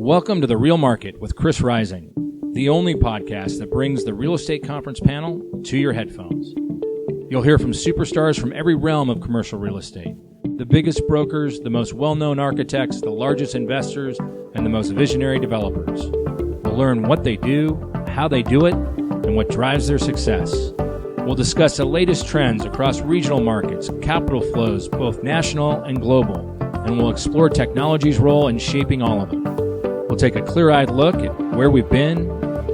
Welcome to The Real Market with Chris Rising, the only podcast that brings the real estate conference panel to your headphones. You'll hear from superstars from every realm of commercial real estate, the biggest brokers, the most well-known architects, the largest investors, and the most visionary developers. We'll learn what they do, how they do it, and what drives their success. We'll discuss the latest trends across regional markets, capital flows, both national and global, and we'll explore technology's role in shaping all of them. We'll take a clear-eyed look at where we've been,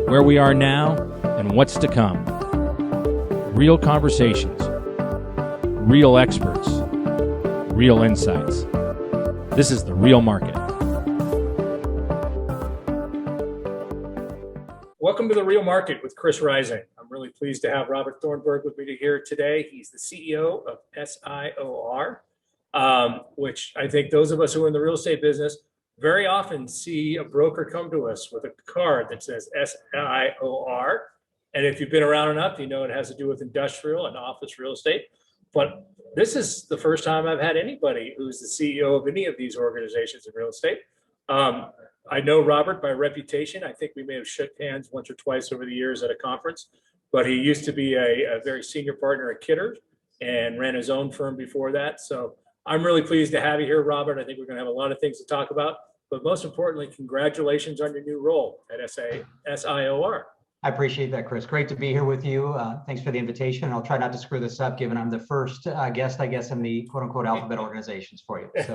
where we are now, and what's to come. Real conversations, real experts, real insights. This is The Real Market. Welcome to The Real Market with Chris Rising. I'm really pleased to have Robert Thornburgh with me here today. He's the CEO of SIOR, which I think those of us who are in the real estate business very often see a broker come to us with a card that says SIOR. And if you've been around enough, you know it has to do with industrial and office real estate. But this is the first time I've had anybody who's the CEO of any of these organizations in real estate. I know Robert by reputation. I think we may have shook hands once or twice over the years at a conference, but he used to be a very senior partner at Kidder and ran his own firm before that. So I'm really pleased to have you here, Robert. I think we're going to have a lot of things to talk about, but most importantly, congratulations on your new role at SIOR. I appreciate that, Chris. Great to be here with you. Thanks for the invitation. I'll try not to screw this up, given I'm the first guest, I guess, in the quote-unquote alphabet organizations for you. So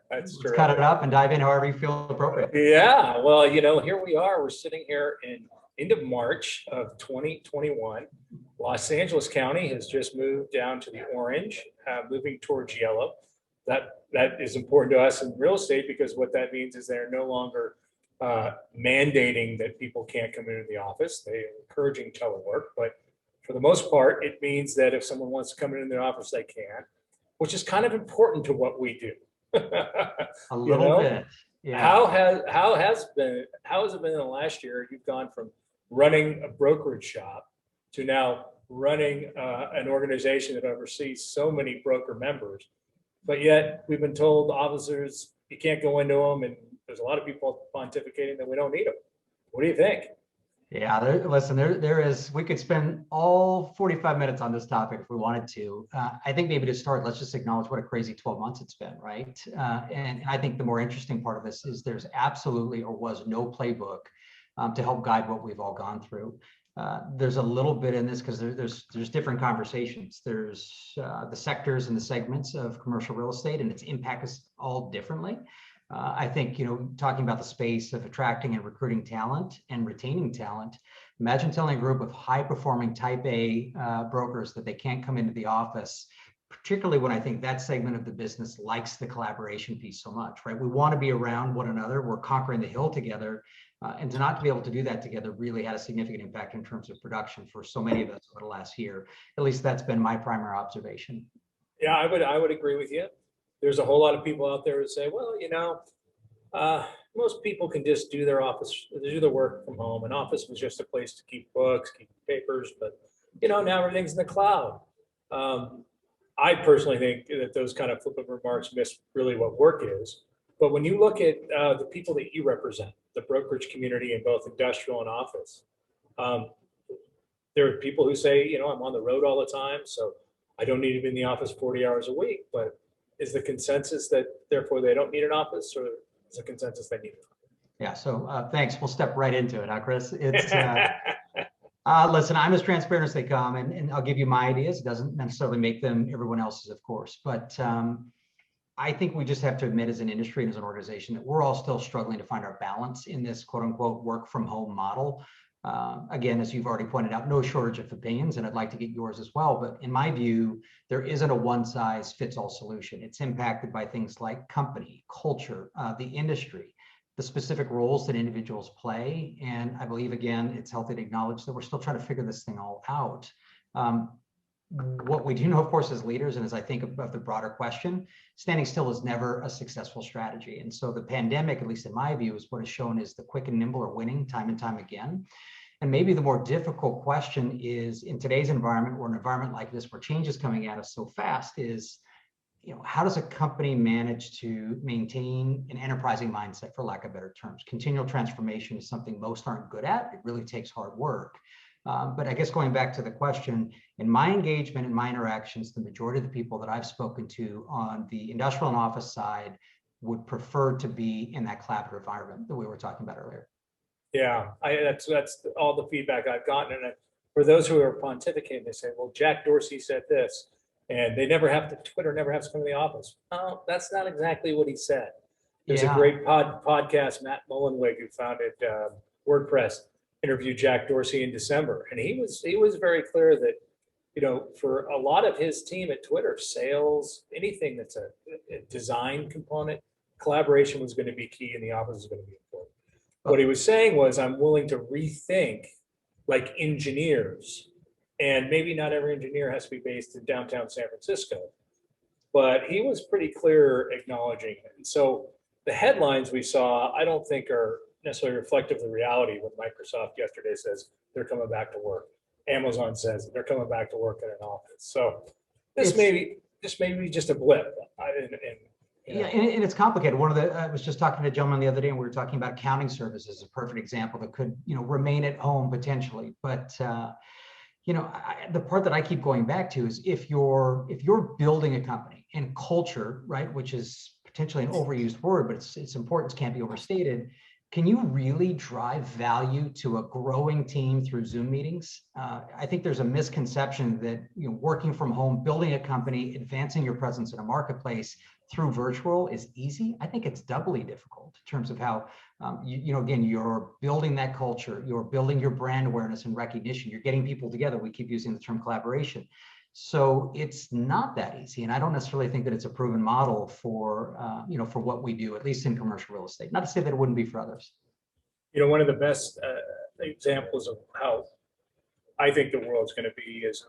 let's cut it up and dive in however you feel appropriate. Yeah, well, here we are. We're sitting here in end of March of 2021. Los Angeles County has just moved down to the orange, moving towards yellow. That is important to us in real estate because what that means is they're no longer mandating that people can't come into the office. They're encouraging telework, but for the most part, it means that if someone wants to come into the office, they can, which is kind of important to what we do. A little bit. Yeah. How has it been in the last year? You've gone from running a brokerage shop to now running an organization that oversees so many broker members, but yet we've been told the officers, you can't go into them, and there's a lot of people pontificating that we don't need them. What do you think? Yeah, listen, there is, we could spend all 45 minutes on this topic if we wanted to. I think maybe to start, let's just acknowledge what a crazy 12 months it's been, right? And I think the more interesting part of this is there's absolutely or was no playbook to help guide what we've all gone through. There's a little bit in this because there's different conversations. There's the sectors and the segments of commercial real estate, and its impact is all differently. I think, talking about the space of attracting and recruiting talent and retaining talent, imagine telling a group of high-performing type A brokers that they can't come into the office, particularly when I think that segment of the business likes the collaboration piece so much, right? We want to be around one another. We're conquering the hill together. And to not be able to do that together really had a significant impact in terms of production for so many of us over the last year. At least that's been my primary observation. Yeah, I would agree with you. There's a whole lot of people out there who say, well, most people can just do their work from home. An office was just a place to keep books, keep papers, but now everything's in the cloud. I personally think that those kind of flippant remarks miss really what work is. But when you look at the people that you represent, the brokerage community in both industrial and office, there are people who say, I'm on the road all the time, so I don't need to be in the office 40 hours a week. But is the consensus that therefore they don't need an office, or is the consensus they need an office? Yeah, so thanks. We'll step right into it, huh, Chris? It's listen, I'm as transparent as they come, and I'll give you my ideas. It doesn't necessarily make them everyone else's, of course, but I think we just have to admit as an industry and as an organization that we're all still struggling to find our balance in this quote unquote work from home model. Again, as you've already pointed out, no shortage of opinions, and I'd like to get yours as well. But in my view, there isn't a one size fits all solution. It's impacted by things like company, culture, the industry, the specific roles that individuals play. And I believe, again, it's healthy to acknowledge that we're still trying to figure this thing all out. What we do know, of course, as leaders, and as I think of the broader question, standing still is never a successful strategy. And so the pandemic, at least in my view, is what has shown is the quick and nimble are winning time and time again. And maybe the more difficult question is, in today's environment, or an environment like this where change is coming at us so fast, is how does a company manage to maintain an enterprising mindset, for lack of better terms? Continual transformation is something most aren't good at. It really takes hard work. But I guess going back to the question, in my engagement and my interactions, the majority of the people that I've spoken to on the industrial and office side would prefer to be in that collaborative environment that we were talking about earlier. Yeah, that's all the feedback I've gotten. And for those who are pontificating, they say, well, Jack Dorsey said this, and Twitter never has to come to the office. Oh, that's not exactly what he said. There's a great podcast, Matt Mullenweg, who founded WordPress, interviewed Jack Dorsey in December. And he was very clear that, for a lot of his team at Twitter, sales, anything that's a design component, collaboration was going to be key, and the office is going to be important. What he was saying was, I'm willing to rethink like engineers, and maybe not every engineer has to be based in downtown San Francisco, but he was pretty clear acknowledging it. And so the headlines we saw, I don't think are necessarily reflective of the reality when Microsoft yesterday says they're coming back to work. Amazon says they're coming back to work in an office. So this may be just a blip. Yeah, and it's complicated. I was just talking to a gentleman the other day, and we were talking about accounting services, a perfect example that could, remain at home potentially. But the part that I keep going back to is if you're building a company, and culture, right, which is potentially an overused word, but its importance can't be overstated. Can you really drive value to a growing team through Zoom meetings? I think there's a misconception that working from home, building a company, advancing your presence in a marketplace through virtual is easy. I think it's doubly difficult in terms of how, again, you're building that culture, you're building your brand awareness and recognition, you're getting people together. We keep using the term collaboration. So it's not that easy. And I don't necessarily think that it's a proven model for, for what we do, at least in commercial real estate. Not to say that it wouldn't be for others. One of the best examples of how I think the world's going to be is,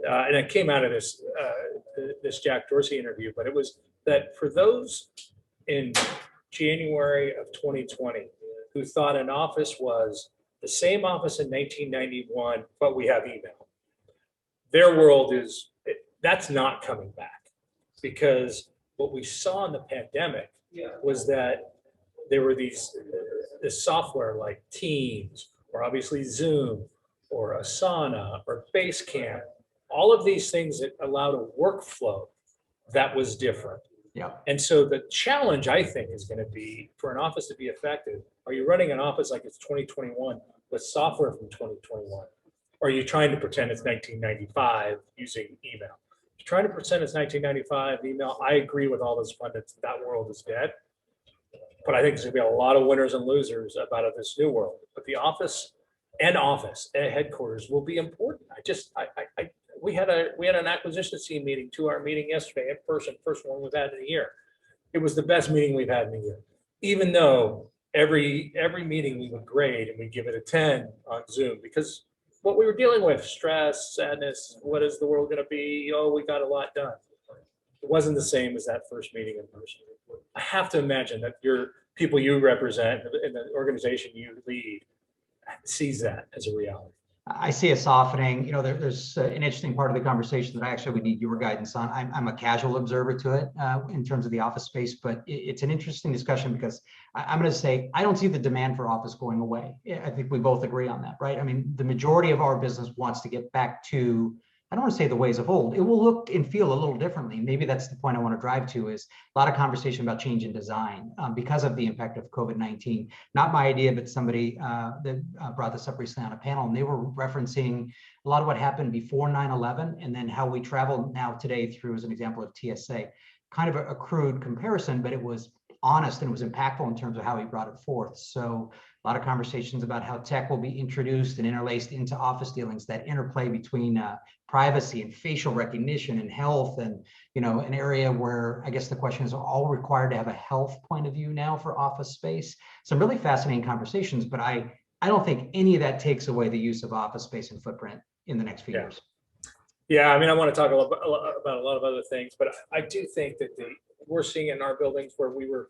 and it came out of this Jack Dorsey interview, but it was that for those in January of 2020 who thought an office was the same office in 1991, but we have email, their world that's not coming back, because what we saw in the pandemic was that there were this software like Teams, or obviously Zoom, or Asana, or Basecamp, all of these things that allowed a workflow that was different. Yeah. And so the challenge, I think, is going to be for an office to be effective. Are you running an office like it's 2021 with software from 2021? Or are you trying to pretend it's 1995 using email? If you're trying to pretend it's 1995 email, I agree with all those pundits that world is dead. But I think there's going to be a lot of winners and losers about this new world. But the office and headquarters will be important. We had an acquisitions team meeting, 2-hour meeting yesterday in person, first one we've had in a year. It was the best meeting we've had in a year, even though every meeting we would grade and we'd give it a 10 on Zoom, because what we were dealing with, stress, sadness, what is the world going to be? Oh, we got a lot done. It wasn't the same as that first meeting in person. I have to imagine that your people you represent and the organization you lead sees that as a reality. I see a softening. There's an interesting part of the conversation that I actually would need your guidance on. I'm a casual observer to it in terms of the office space, but it's an interesting discussion because I'm going to say I don't see the demand for office going away. I think we both agree on that, right? I mean, the majority of our business wants to get back to, I don't want to say the ways of old. It will look and feel a little differently. Maybe that's the point I want to drive to, is a lot of conversation about change in design because of the impact of COVID-19. Not my idea, but somebody that brought this up recently on a panel, and they were referencing a lot of what happened before 9/11 and then how we travel now today through, as an example of TSA. Kind of a crude comparison, but it was honest and it was impactful in terms of how he brought it forth. So a lot of conversations about how tech will be introduced and interlaced into office dealings, that interplay between privacy and facial recognition and health, and an area where I guess the question is, all required to have a health point of view now for office space. Some really fascinating conversations, but I don't think any of that takes away the use of office space and footprint in the next few years. Yeah, I mean, I want to talk about a lot of other things, but I do think that we're seeing in our buildings where we were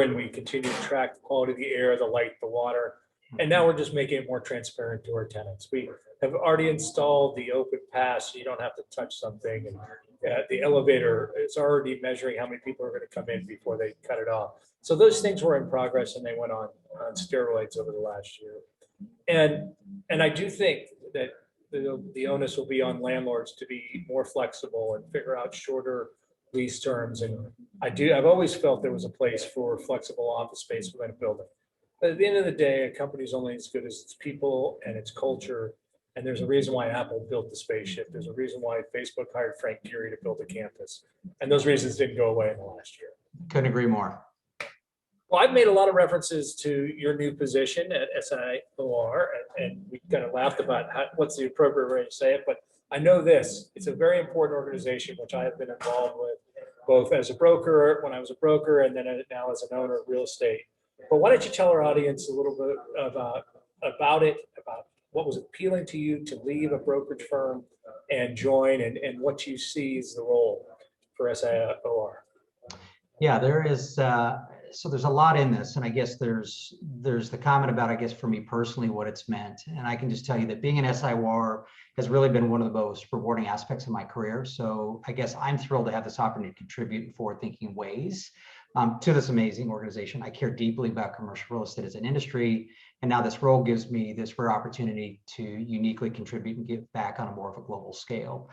and we continue to track the quality of the air, the light, the water. And now we're just making it more transparent to our tenants. We have already installed the open pass, so you don't have to touch something. And the elevator is already measuring how many people are going to come in before they cut it off. So those things were in progress, and they went on steroids over the last year. And I do think that the onus will be on landlords to be more flexible and figure out shorter lease terms. And I've always felt there was a place for flexible office space within a building. But at the end of the day, a company's only as good as its people and its culture. And there's a reason why Apple built the spaceship. There's a reason why Facebook hired Frank Gehry to build a campus. And those reasons didn't go away in the last year. Couldn't agree more. Well, I've made a lot of references to your new position at SIOR, and we kind of laughed about what's the appropriate way to say it. But I know this, it's a very important organization, which I have been involved with, both as a broker, when I was a broker, and then now as an owner of real estate. But why don't you tell our audience a little bit about what was appealing to you to leave a brokerage firm and join, and what you see as the role for SIOR? Yeah, there is. So there's a lot in this, and I guess there's the comment about, I guess, for me personally, what it's meant. And I can just tell you that being an SIOR has really been one of the most rewarding aspects of my career. So I guess I'm thrilled to have this opportunity to contribute in forward-thinking ways to this amazing organization. I care deeply about commercial real estate as an industry, and now this role gives me this rare opportunity to uniquely contribute and give back on a more of a global scale.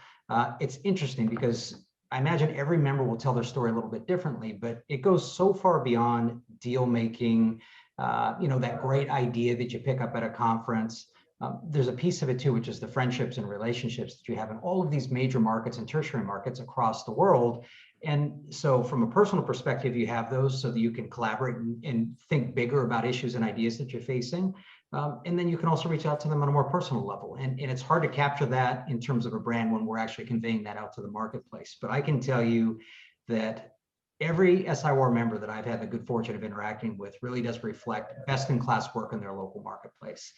It's interesting because I imagine every member will tell their story a little bit differently, but it goes so far beyond deal making, that great idea that you pick up at a conference. There's a piece of it too, which is the friendships and relationships that you have in all of these major markets and tertiary markets across the world. And so from a personal perspective, you have those so that you can collaborate and think bigger about issues and ideas that you're facing. And then you can also reach out to them on a more personal level. And it's hard to capture that in terms of a brand when we're actually conveying that out to the marketplace. But I can tell you that every SIOR member that I've had the good fortune of interacting with really does reflect best-in-class work in their local marketplace.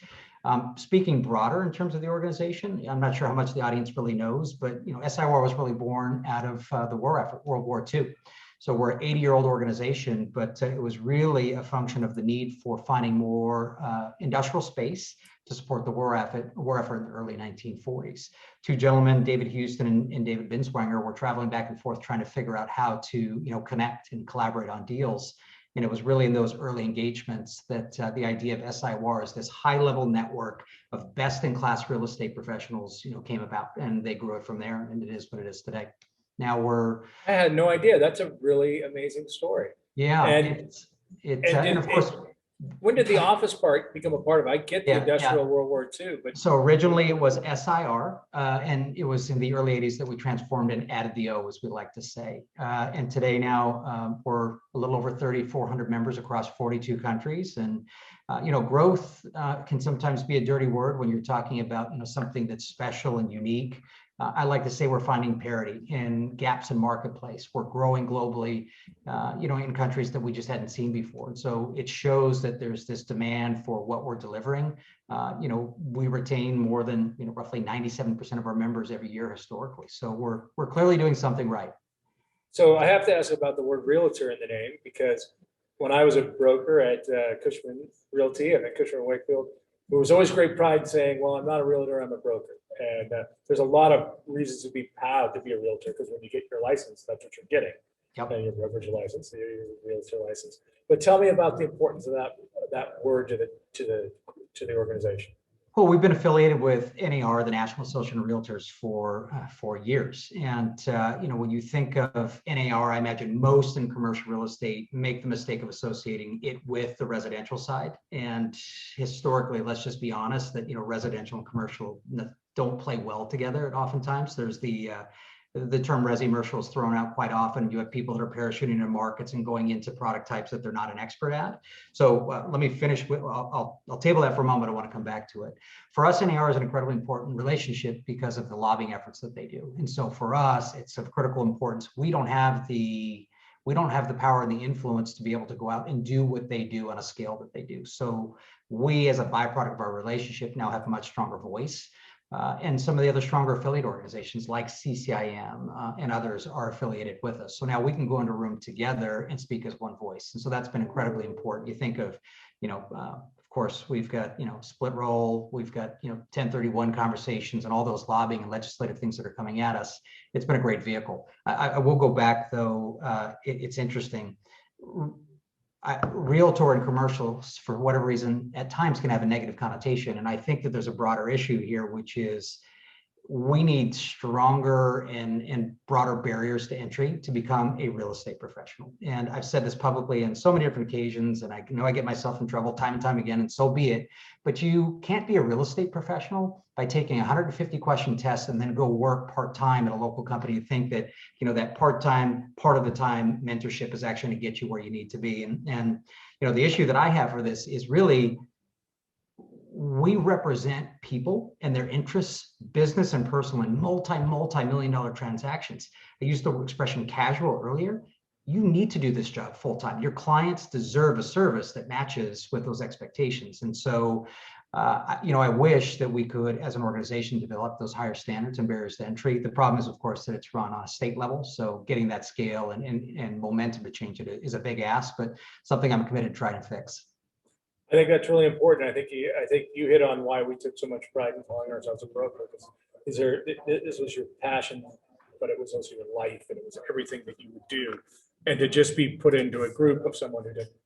Speaking broader in terms of the organization, I'm not sure how much the audience really knows, but SIOR was really born out of the war effort, World War II. So we're an 80-year-old organization, but it was really a function of the need for finding more industrial space to support the war effort in the early 1940s. Two gentlemen, David Houston and David Binswanger, were traveling back and forth trying to figure out how to connect and collaborate on deals. And it was really in those early engagements that the idea of SIOR as this high-level network of best-in-class real estate professionals came about, and they grew it from there, and it is what it is today. Now I had no idea. That's a really amazing story. Yeah, and of course, when did the office part become a part of it? I get the industrial World War II, but so originally it was SIR, and it was in the early 80s that we transformed and added the O, as we like to say. And today now we're a little over 3,400 members across 42 countries, and growth can sometimes be a dirty word when you're talking about something that's special and unique. I like to say we're finding parity in gaps in marketplace. We're growing globally, in countries that we just hadn't seen before. And so it shows that there's this demand for what we're delivering. We retain more than roughly 97% of our members every year historically. So we're clearly doing something right. So I have to ask about the word realtor in the name, because when I was a broker at Cushman Realty and at Cushman Wakefield, there was always great pride in saying, well, I'm not a realtor, I'm a broker. And there's a lot of reasons to be proud to be a realtor, because when you get your license, that's what you're getting. Yep. Your brokerage license, your realtor license. But tell me about the importance of that word to the organization. Well, we've been affiliated with NAR, the National Association of Realtors, for years. And when you think of NAR, I imagine most in commercial real estate make the mistake of associating it with the residential side. And historically, let's just be honest that residential and commercial don't play well together. And oftentimes there's the term resi-commercial is thrown out quite often. You have people that are parachuting into markets and going into product types that they're not an expert at. So let me finish with, I'll table that for a moment. I want to come back to it. For us, NAR is an incredibly important relationship because of the lobbying efforts that they do. And so for us, it's of critical importance. We don't have the power and the influence to be able to go out and do what they do on a scale that they do. So we, as a byproduct of our relationship, now have a much stronger voice. And some of the other stronger affiliate organizations like CCIM and others are affiliated with us. So now we can go into a room together and speak as one voice. And so that's been incredibly important. You think of, of course, we've got, split roll, we've got, 1031 conversations and all those lobbying and legislative things that are coming at us. It's been a great vehicle. I will go back though. It's interesting. Realtor and commercials, for whatever reason, at times can have a negative connotation. And I think that there's a broader issue here, which is we need stronger and broader barriers to entry to become a real estate professional. And I've said this publicly on so many different occasions, and I know I get myself in trouble time and time again, and so be it. But you can't be a real estate professional by taking a 150 question test and then go work part-time at a local company and think that, that part-time, part of the time mentorship is actually going to get you where you need to be. And the issue that I have for this is really, we represent people and their interests, business and personal, in multi-million dollar transactions. I used the expression casual earlier. You need to do this job full time. Your clients deserve a service that matches with those expectations. And so, I wish that we could, as an organization, develop those higher standards and barriers to entry. The problem is, of course, that it's run on a state level. So getting that scale and momentum to change it is a big ask, but something I'm committed to trying to fix. I think that's really important. I think you hit on why we took so much pride in calling ourselves a broker, because this was your passion, but it was also your life, and it was everything that you would do. And to just be put into a group of someone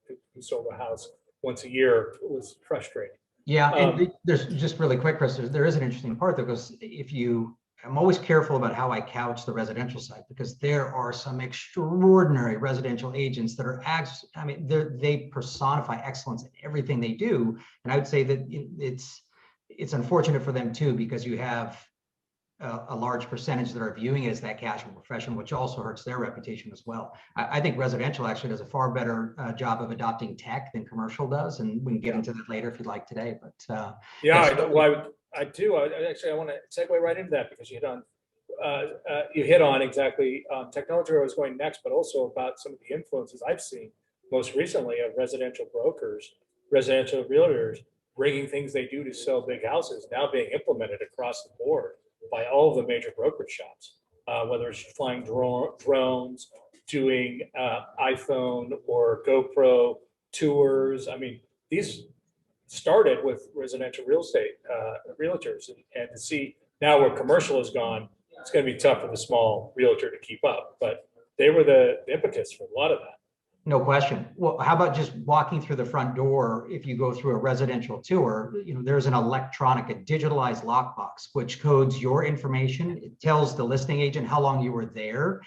who sold a house once a year was frustrating. Yeah, and there's just really quick, Chris, there is an interesting part that goes, I'm always careful about how I couch the residential side, because there are some extraordinary residential agents that are, they personify excellence in everything they do. And I would say that it's unfortunate for them too, because you have a large percentage that are viewing it as that casual profession, which also hurts their reputation as well. I think residential actually does a far better job of adopting tech than commercial does, and we can get into that later if you'd like today. But I do. I want to segue right into that, because you hit on exactly technology where I was going next, but also about some of the influences I've seen most recently of residential brokers, residential realtors, bringing things they do to sell big houses now being implemented across the board by all of the major brokerage shops, whether it's flying drones, doing iPhone or GoPro tours. I mean, these started with residential real estate realtors, and to see now where commercial has gone, it's going to be tough for the small realtor to keep up. But they were the impetus for a lot of that. No question. Well, how about just walking through the front door? If you go through a residential tour, there's an electronic, a digitalized lockbox, which codes your information. It tells the listing agent how long you were there.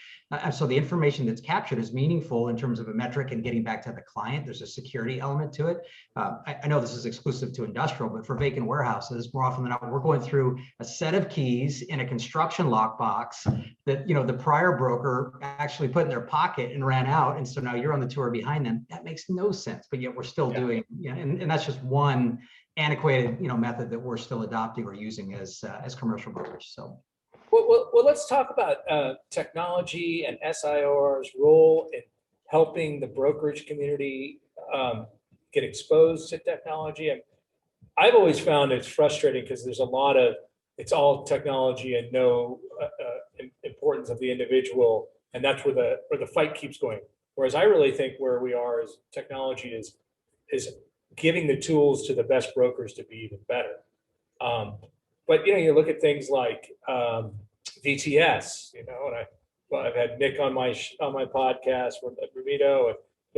So the information that's captured is meaningful in terms of a metric and getting back to the client. There's a security element to it. I know this is exclusive to industrial, but for vacant warehouses, more often than not, we're going through a set of keys in a construction lockbox that, the prior broker actually put in their pocket and ran out. And so now you're on the tour behind them. That makes no sense, but yet we're still doing, and that's just one antiquated, method that we're still adopting or using as commercial brokers. So, well, let's talk about technology and SIOR's role in helping the brokerage community get exposed to technology. And I've always found it's frustrating because there's it's all technology and no importance of the individual, and that's where the fight keeps going. Whereas I really think where we are is technology is giving the tools to the best brokers to be even better. But you look at things like VTS, and I've had Nick on my podcast with Ramito, and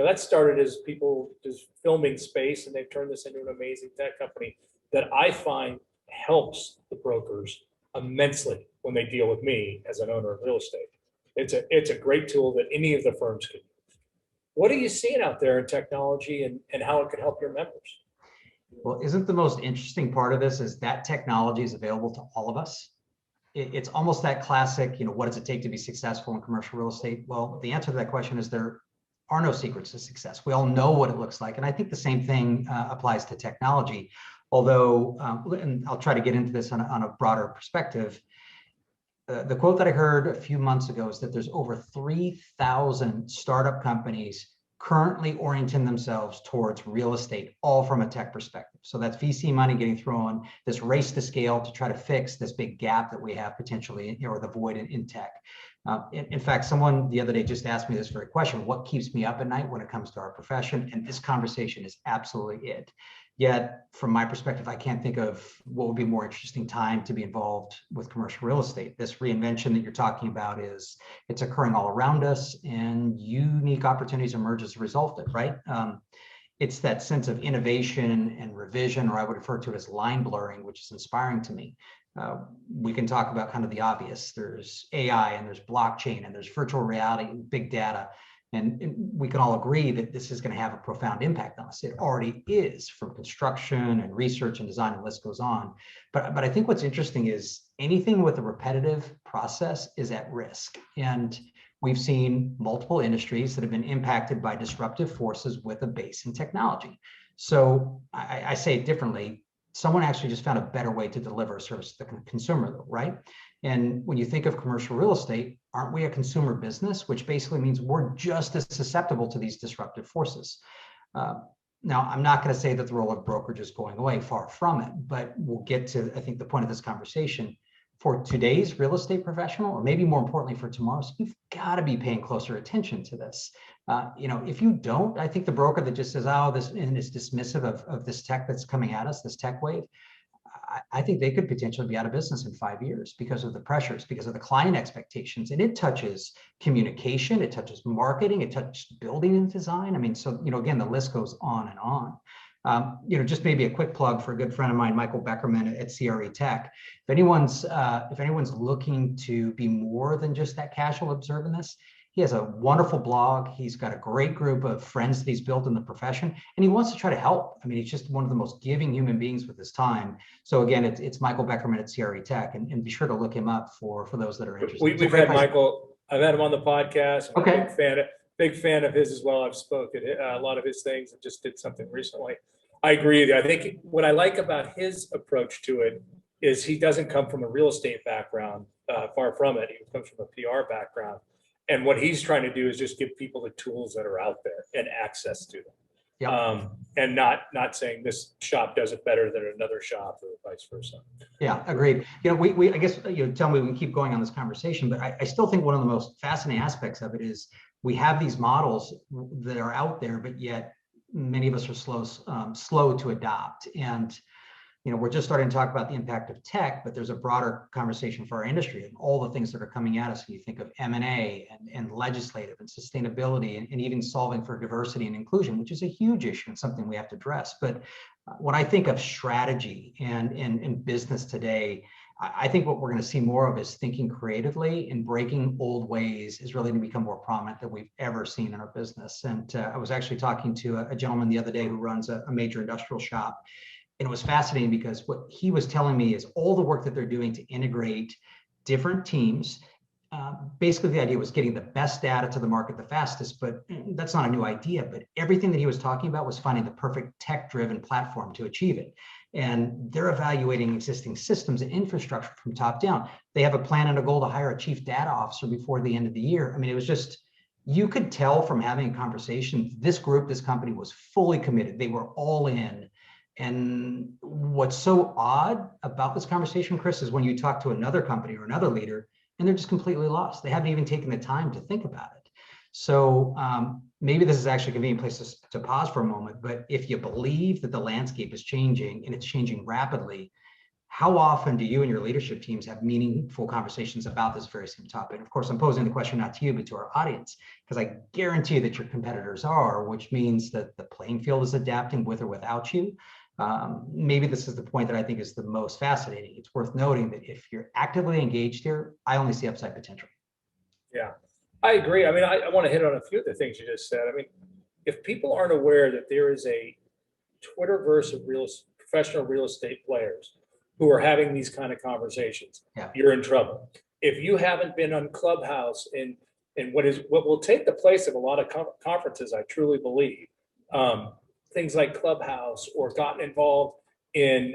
that started as people just filming space, and they've turned this into an amazing tech company that I find helps the brokers immensely when they deal with me as an owner of real estate. It's a great tool that any of the firms could use. What are you seeing out there in technology and how it could help your members? Well, isn't the most interesting part of this is that technology is available to all of us? It's almost that classic, what does it take to be successful in commercial real estate? Well, the answer to that question is there are no secrets to success. We all know what it looks like. And I think the same thing applies to technology. Although, and I'll try to get into this on a broader perspective, the quote that I heard a few months ago is that there's over 3,000 startup companies currently orienting themselves towards real estate, all from a tech perspective. So that's VC money getting thrown, this race to scale to try to fix this big gap that we have potentially, or the void in tech. In fact, someone the other day just asked me this very question: what keeps me up at night when it comes to our profession? And this conversation is absolutely it. Yet, from my perspective, I can't think of what would be a more interesting time to be involved with commercial real estate. This reinvention that you're talking about it's occurring all around us, and unique opportunities emerge as a result of it, right? It's that sense of innovation and revision, or I would refer to it as line blurring, which is inspiring to me. We can talk about kind of the obvious. There's AI and there's blockchain and there's virtual reality and big data. And we can all agree that this is going to have a profound impact on us. It already is, from construction and research and design, and the list goes on. But I think what's interesting is anything with a repetitive process is at risk. And we've seen multiple industries that have been impacted by disruptive forces with a base in technology. So I say it differently. Someone actually just found a better way to deliver a service to the consumer, though, right? And when you think of commercial real estate, aren't we a consumer business, which basically means we're just as susceptible to these disruptive forces? Now, I'm not going to say that the role of brokerage is going away, far from it, but we'll get to, I think, the point of this conversation. For today's real estate professional, or maybe more importantly for tomorrow's, you've got to be paying closer attention to this. If you don't, I think the broker that just says, oh, this, and is dismissive of this tech that's coming at us, this tech wave, I think they could potentially be out of business in 5 years because of the pressures, because of the client expectations. And it touches communication, it touches marketing, it touches building and design. I mean, so, again, the list goes on and on. Just maybe a quick plug for a good friend of mine, Michael Beckerman at CRE Tech. If anyone's looking to be more than just that casual observer in this, he has a wonderful blog. He's got a great group of friends that he's built in the profession, and he wants to try to help. I mean, he's just one of the most giving human beings with his time. So again, it's Michael Beckerman at CRE Tech, and be sure to look him up for those that are interested. We've had Michael. I've had him on the podcast. I'm okay. a big fan of his as well. I've spoken a lot of his things and just did something recently. I agree with you. I think what I like about his approach to it is he doesn't come from a real estate background, far from it. He comes from a PR background. And what he's trying to do is just give people the tools that are out there and access to them. Yep. And not saying this shop does it better than another shop or vice versa. Yeah, agreed. We I guess, tell me, we can keep going on this conversation, but I still think one of the most fascinating aspects of it is we have these models that are out there, but yet many of us are slow to adopt. And we're just starting to talk about the impact of tech, but there's a broader conversation for our industry and all the things that are coming at us. When you think of M&A and legislative and sustainability and even solving for diversity and inclusion, which is a huge issue and something we have to address. But when I think of strategy and business today, I think what we're going to see more of is thinking creatively and breaking old ways is really going to become more prominent than we've ever seen in our business. And I was actually talking to a gentleman the other day who runs a major industrial shop. And it was fascinating because what he was telling me is all the work that they're doing to integrate different teams. Basically, the idea was getting the best data to the market the fastest, but that's not a new idea. But everything that he was talking about was finding the perfect tech-driven platform to achieve it. And they're evaluating existing systems and infrastructure from top down. They have a plan and a goal to hire a chief data officer before the end of the year. I mean, it was just, you could tell from having a conversation, this company was fully committed. They were all in. And what's so odd about this conversation, Chris, is when you talk to another company or another leader, and they're just completely lost. They haven't even taken the time to think about it. So maybe this is actually a convenient place to pause for a moment. But if you believe that the landscape is changing and it's changing rapidly, how often do you and your leadership teams have meaningful conversations about this very same topic? And of course, I'm posing the question not to you, but to our audience, because I guarantee that your competitors are, which means that the playing field is adapting with or without you. Maybe this is the point that I think is the most fascinating. It's worth noting that if you're actively engaged here, I only see upside potential. Yeah, I agree. I mean, I want to hit on a few of the things you just said. I mean, if people aren't aware that there is a Twitterverse of professional real estate players who are having these kind of conversations, you're in trouble. If you haven't been on Clubhouse and what will take the place of a lot of conferences, I truly believe, things like Clubhouse, or gotten involved in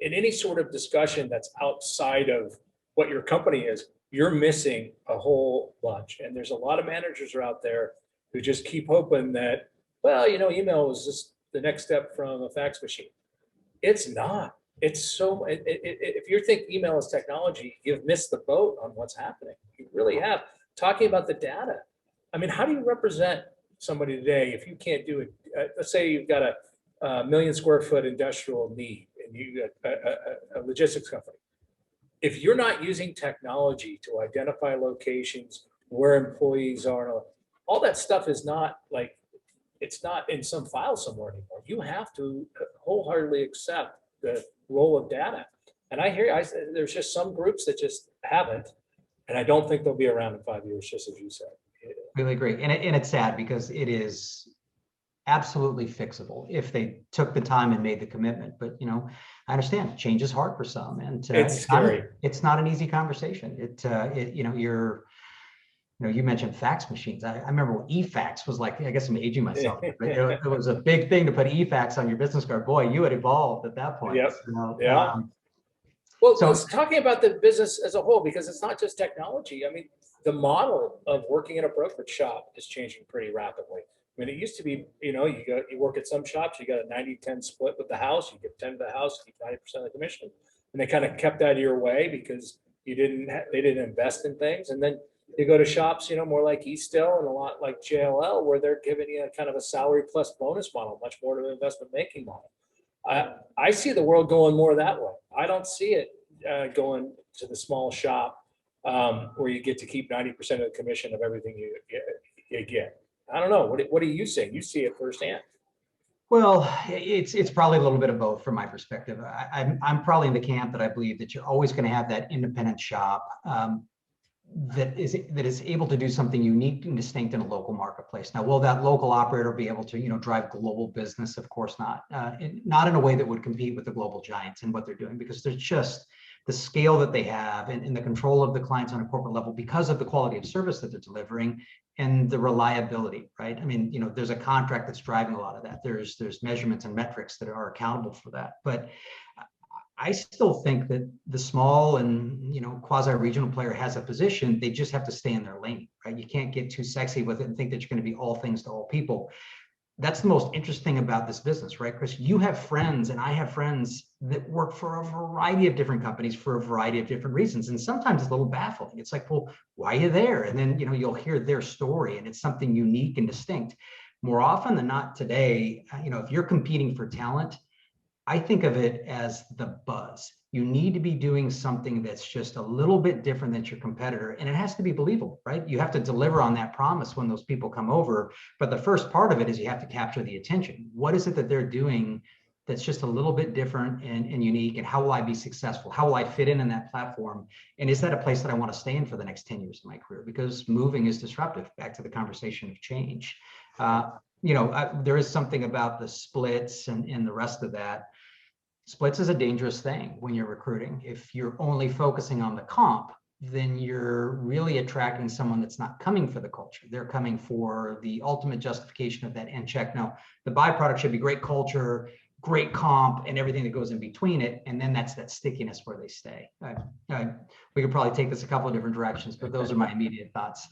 any sort of discussion that's outside of what your company is, you're missing a whole bunch. And there's a lot of managers out there who just keep hoping that, well, email is just the next step from a fax machine. It's not. it's so, if you think email is technology, you've missed the boat on what's happening. You really have. Talking about the data. I mean, how do you represent somebody today if you can't do it? Let's say you've got a million square foot industrial need and you got a logistics company. If you're not using technology to identify locations, where employees are, all that stuff is not like, it's not in some file somewhere anymore. You have to wholeheartedly accept the role of data. And there's just some groups that just haven't, and I don't think they'll be around in 5 years, just as you said. Really agree. And it's sad because it is absolutely fixable if they took the time and made the commitment. But, I understand change is hard for some, and It's scary. it's not an easy conversation. You mentioned fax machines. I remember when e-fax was like, I guess I'm aging myself, but it was a big thing to put e-fax on your business card. Boy, you had evolved at that point. Yep. So, Yeah. Well, so let's talking about the business as a whole, because it's not just technology. I mean, the model of working in a brokerage shop is changing pretty rapidly. I mean, it used to be, you work at some shops, you got a 90-10 split with the house, you give 10 to the house, keep 90% of the commission. And they kind of kept that your way because they didn't invest in things. And then you go to shops, more like Eastdil and a lot like JLL, where they're giving you a kind of a salary plus bonus model, much more to an investment banking model. I see the world going more that way. I don't see it going to the small shop where you get to keep 90% of the commission of everything you get. I don't know. What are you saying? You see it firsthand. Well, it's probably a little bit of both from my perspective. I'm probably in the camp that I believe that you're always going to have that independent shop that is able to do something unique and distinct in a local marketplace. Now, will that local operator be able to drive global business? Of course not. Not in a way that would compete with the global giants and what they're doing, because there's just the scale that they have and the control of the clients on a corporate level because of the quality of service that they're delivering and the reliability, right? I mean, there's a contract that's driving a lot of that. There's measurements and metrics that are accountable for that. But I still think that the small and quasi-regional player has a position. They just have to stay in their lane, right? You can't get too sexy with it and think that you're going to be all things to all people. That's the most interesting about this business, right, Chris? You have friends and I have friends that work for a variety of different companies for a variety of different reasons. And sometimes it's a little baffling. It's like, well, why are you there? And then, you'll hear their story and it's something unique and distinct. More often than not today, if you're competing for talent, I think of it as the buzz. You need to be doing something that's just a little bit different than your competitor, and it has to be believable, right? You have to deliver on that promise when those people come over. But the first part of it is you have to capture the attention. What is it that they're doing that's just a little bit different and unique? And how will I be successful? How will I fit in that platform? And is that a place that I want to stay in for the next 10 years of my career? Because moving is disruptive, back to the conversation of change. There is something about the splits and the rest of that. Splits is a dangerous thing when you're recruiting. If you're only focusing on the comp, then you're really attracting someone that's not coming for the culture. They're coming for the ultimate justification of that end check. Now, the byproduct should be great culture, great comp, and everything that goes in between it. And then that's that stickiness where they stay. We could probably take this a couple of different directions, but those are my immediate thoughts.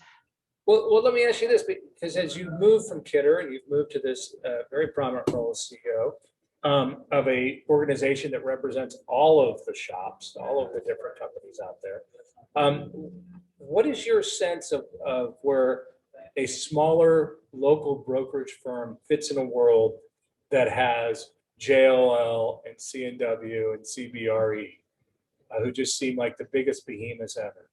Well, let me ask you this, because as you move from Kidder and you've moved to this very prominent role as CEO, of a organization that represents all of the shops, all of the different companies out there. What is your sense of where a smaller local brokerage firm fits in a world that has JLL and C&W and CBRE, who just seem like the biggest behemoths ever?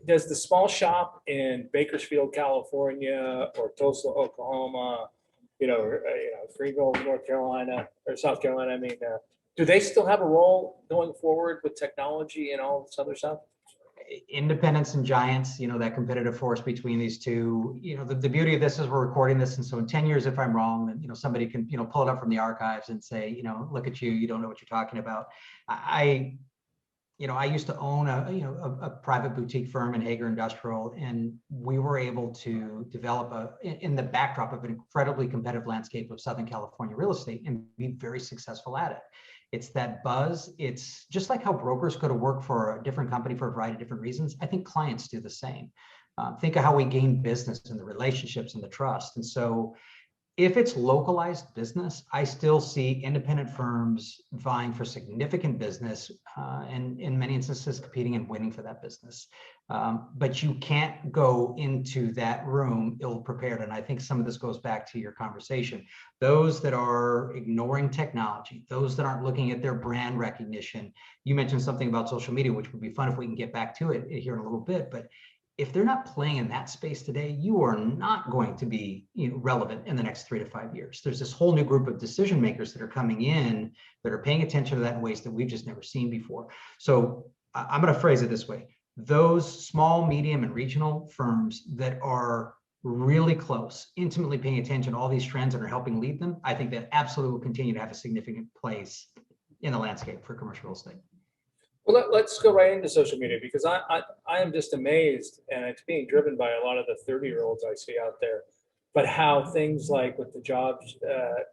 Does the small shop in Bakersfield, California, or Tulsa, Oklahoma, Greenville, North Carolina, or South Carolina, do they still have a role going forward with technology and all this other stuff? Independents and giants, that competitive force between these two. The beauty of this is we're recording this, and so in 10 years, if I'm wrong, somebody can pull it up from the archives and say, look at you don't know what you're talking about. I used to own a private boutique firm in Hager Industrial, and we were able to develop in the backdrop of an incredibly competitive landscape of Southern California real estate and be very successful at it. It's that buzz. It's just like how brokers go to work for a different company for a variety of different reasons. I think clients do the same. Think of how we gain business and the relationships and the trust. And so If it's localized business, I still see independent firms vying for significant business, and in many instances competing and winning for that business. But you can't go into that room ill-prepared. And I think some of this goes back to your conversation. Those that are ignoring technology, those that aren't looking at their brand recognition. You mentioned something about social media, which would be fun if we can get back to it here in a little bit. But if they're not playing in that space today, you are not going to be relevant in the next 3 to 5 years. There's this whole new group of decision makers that are coming in that are paying attention to that in ways that we've just never seen before. So I'm going to phrase it this way. Those small, medium, and regional firms that are really close, intimately paying attention to all these trends and are helping lead them, I think that absolutely will continue to have a significant place in the landscape for commercial real estate. Well, let's go right into social media, because I am just amazed, and it's being driven by a lot of the 30-year-olds I see out there, but how things like with the Jobs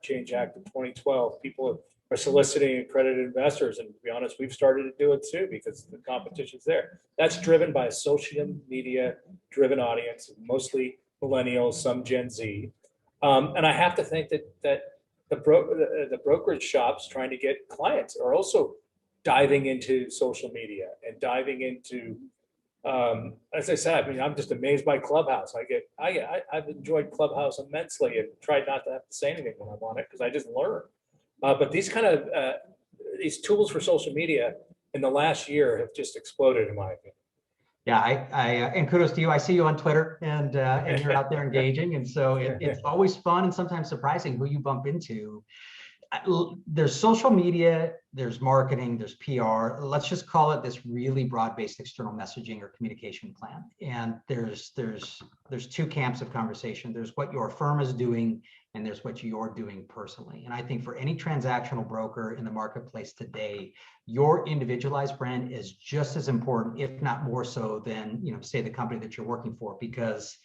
Change Act of 2012, people are soliciting accredited investors. And to be honest, we've started to do it too, because the competition's there. That's driven by a social media driven audience, mostly millennials, some Gen Z. And I have to think that the brokerage shops trying to get clients are also diving into social media and diving into, as I said, I mean, I'm just amazed by Clubhouse. I've enjoyed Clubhouse immensely and tried not to have to say anything when I'm on it, because I just learn. But these kind of these tools for social media in the last year have just exploded, in my opinion. Yeah, and kudos to you. I see you on Twitter, and you're out there engaging, and so it's always fun and sometimes surprising who you bump into. There's social media, there's marketing, there's PR. Let's just call it this really broad-based external messaging or communication plan. And there's two camps of conversation. There's what your firm is doing, and there's what you're doing personally. And I think for any transactional broker in the marketplace today, your individualized brand is just as important, if not more so, than say the company that you're working for, because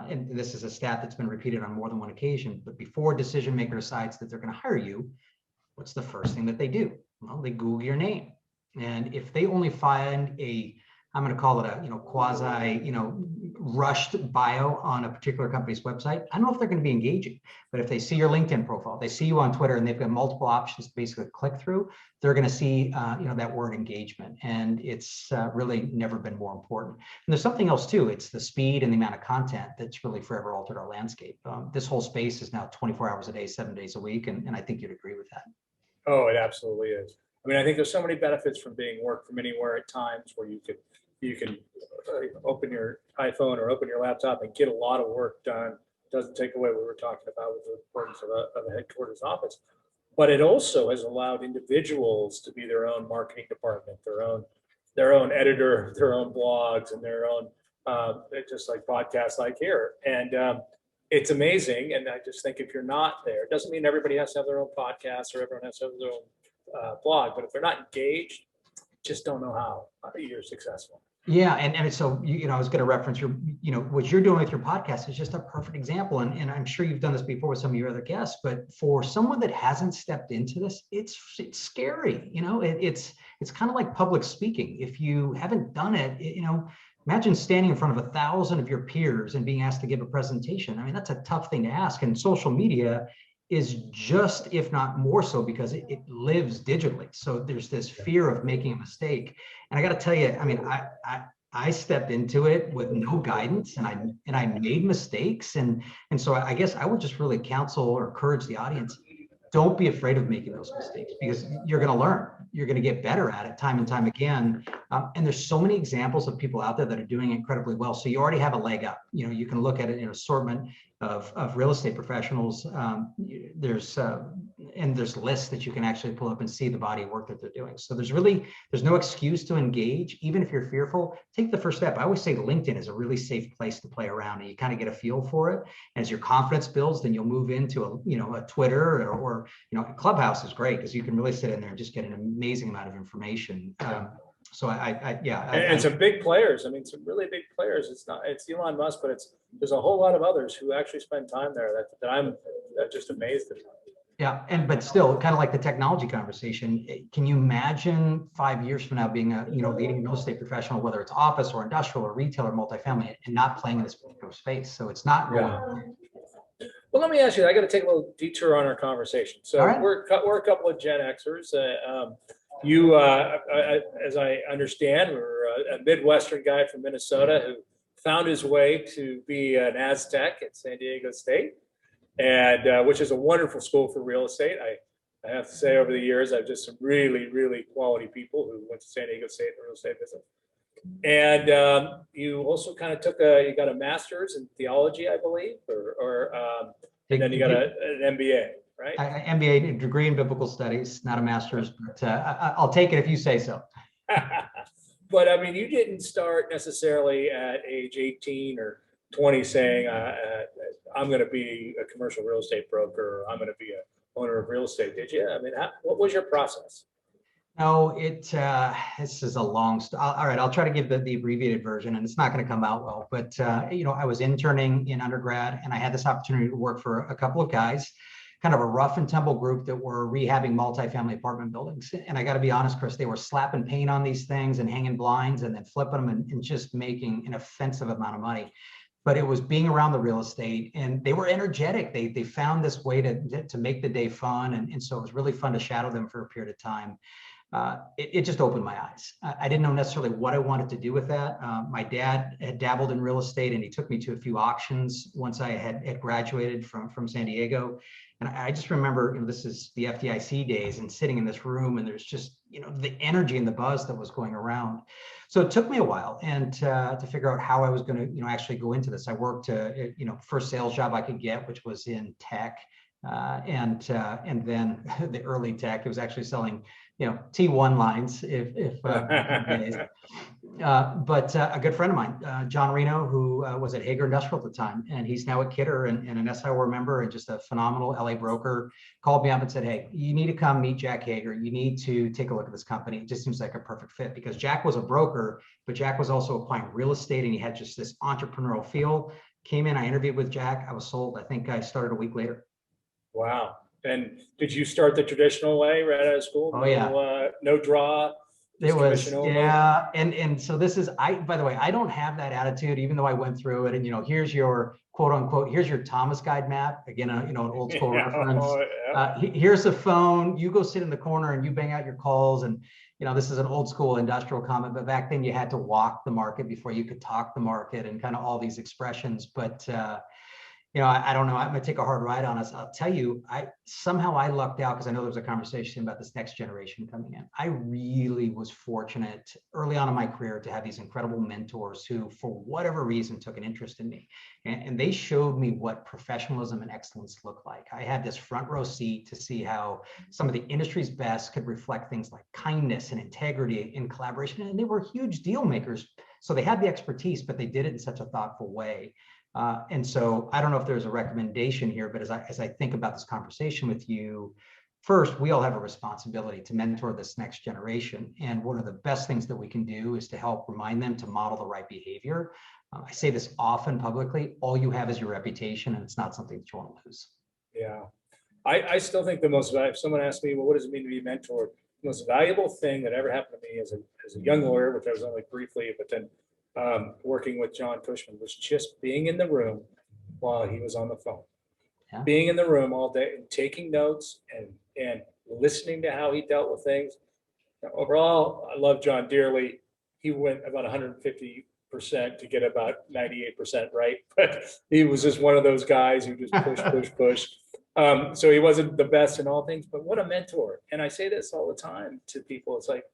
and this is a stat that's been repeated on more than one occasion, but before a decision maker decides that they're going to hire you, what's the first thing that they do? Well, they Google your name. And if they only find I'm going to call it a quasi rushed bio on a particular company's website, I don't know if they're going to be engaging. But if they see your LinkedIn profile, they see you on Twitter, and they've got multiple options to basically click through, they're going to see that word engagement. And it's really never been more important. And there's something else too. It's the speed and the amount of content that's really forever altered our landscape. This whole space is now 24 hours a day, 7 days a week, and I think you'd agree with that. Oh, it absolutely is. I mean, I think there's so many benefits from being work from anywhere at times, where you can open your iPhone or open your laptop and get a lot of work done. It doesn't take away what we were talking about with the importance of a headquarters office, but it also has allowed individuals to be their own marketing department, their own editor, their own blogs, and their own just like podcasts like here. And it's amazing. And I just think if you're not there, it doesn't mean everybody has to have their own podcast or everyone has to have their own blog, but if they're not engaged, just don't know how you're successful. Yeah, and so I was going to reference what you're doing with your podcast is just a perfect example, and I'm sure you've done this before with some of your other guests. But for someone that hasn't stepped into this, it's scary. It's kind of like public speaking. If you haven't done it, imagine standing in front of 1,000 of your peers and being asked to give a presentation. I mean, that's a tough thing to ask, and social media is just, if not more so, because it lives digitally. So there's this fear of making a mistake. And I got to tell you, I mean, I stepped into it with no guidance, and I made mistakes. And so I guess I would just really counsel or encourage the audience, don't be afraid of making those mistakes, because you're going to learn. You're going to get better at it time and time again. And there's so many examples of people out there that are doing incredibly well. So you already have a leg up. You can look at it in an assortment of real estate professionals. There's lists that you can actually pull up and see the body of work that they're doing. So there's no excuse to engage. Even if you're fearful, take the first step. I always say LinkedIn is a really safe place to play around, and you kind of get a feel for it. As your confidence builds, then you'll move into a Twitter or Clubhouse is great, because you can really sit in there and just get an amazing amount of information. So and some big players. I mean, some really big players. It's Elon Musk, but there's a whole lot of others who actually spend time there that I'm just amazed at. Yeah, but still, kind of like the technology conversation. Can you imagine 5 years from now being a leading real estate professional, whether it's office or industrial or retail or multifamily, and not playing in this particular space? So it's not going. Well, let me ask you, I got to take a little detour on our conversation. All So right. we're a couple of Gen Xers. As I understand, were a Midwestern guy from Minnesota who found his way to be an Aztec at San Diego State, and which is a wonderful school for real estate. I have to say, over the years, I've just some really, really quality people who went to San Diego State in the real estate business. And you also kind of you got a master's in theology, I believe, and then you got an MBA, right? MBA degree in biblical studies, not a master's, but I'll take it if you say so. But I mean, you didn't start necessarily at age 18 or 20 saying, I'm going to be a commercial real estate broker, or I'm going to be a owner of real estate, did you? I mean, what was your process? No, this is a long story. All right, I'll try to give the abbreviated version, and it's not going to come out well. But I was interning in undergrad, and I had this opportunity to work for a couple of guys, kind of a rough and tumble group that were rehabbing multifamily apartment buildings. And I got to be honest, Chris, they were slapping paint on these things and hanging blinds and then flipping them and just making an offensive amount of money. But it was being around the real estate, and they were energetic. They found this way to make the day fun, and so it was really fun to shadow them for a period of time. It just opened my eyes. I didn't know necessarily what I wanted to do with that. My dad had dabbled in real estate, and he took me to a few auctions once I had graduated from San Diego. And I just remember, this is the FDIC days, and sitting in this room, and there's just, the energy and the buzz that was going around. So it took me a while and to figure out how I was going to, actually go into this. I worked, first sales job I could get, which was in tech, and then the early tech. It was actually selling T1 lines, but a good friend of mine, John Reno, who was at Hager Industrial at the time, and he's now at Kidder and an SIO member and just a phenomenal LA broker, called me up and said, hey, you need to come meet Jack Hager. You need to take a look at this company. It just seems like a perfect fit, because Jack was a broker, but Jack was also acquiring real estate, and he had just this entrepreneurial feel. Came in, I interviewed with Jack. I was sold. I think I started a week later. Wow. And did you start the traditional way right out of school? Oh, yeah. No draw. It was, yeah. And so this is, by the way, I don't have that attitude, even though I went through it. And, here's your quote unquote, here's your Thomas guide map. Again, an old school reference. Here's a phone. You go sit in the corner and you bang out your calls. And, this is an old school industrial comment, but back then you had to walk the market before you could talk the market, and kind of all these expressions. But, I don't know. I'm going to take a hard ride on us. I'll tell you, somehow I lucked out, because I know there was a conversation about this next generation coming in. I really was fortunate early on in my career to have these incredible mentors who, for whatever reason, took an interest in me. And they showed me what professionalism and excellence look like. I had this front row seat to see how some of the industry's best could reflect things like kindness and integrity and collaboration. And they were huge deal makers. So they had the expertise, but they did it in such a thoughtful way. And so I don't know if there's a recommendation here, but as I think about this conversation with you, first, we all have a responsibility to mentor this next generation. And one of the best things that we can do is to help remind them to model the right behavior. I say this often publicly: all you have is your reputation, and it's not something that you want to lose. Yeah. I still think if someone asked me, well, what does it mean to be mentored? The most valuable thing that ever happened to me as a young lawyer, which I was only briefly, but then working with John Cushman, was just being in the room while he was on the phone. Yeah. Being in the room all day and taking notes and listening to how he dealt with things. Overall, I love John dearly. He went about 150% to get about 98% right, but he was just one of those guys who just push. So he wasn't the best in all things, but what a mentor. And I say this all the time to people. It's like,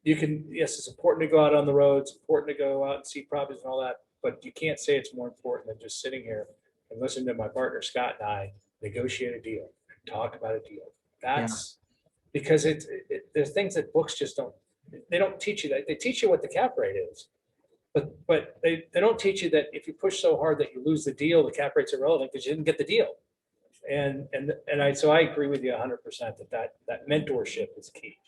yes, it's important to go out on the road. It's important to go out and see properties and all that, but you can't say it's more important than just sitting here and listening to my partner, Scott, and I negotiate a deal and talk about a deal. That's because there's things that books just they don't teach you that. They teach you what the cap rate is, but they don't teach you that if you push so hard that you lose the deal, the cap rate's irrelevant because you didn't get the deal. So I agree with you 100% that mentorship is key.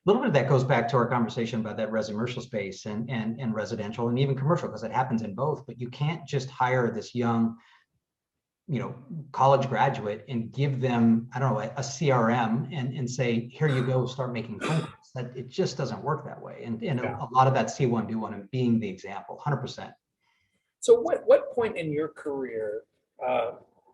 A little bit of that goes back to our conversation about that residential space and residential and even commercial, because it happens in both. But you can't just hire this young, college graduate and give them, I don't know, a CRM and say, here you go, start making phone calls. That it just doesn't work that way. And a lot of that C1, do1 and being the example, 100%. So what point in your career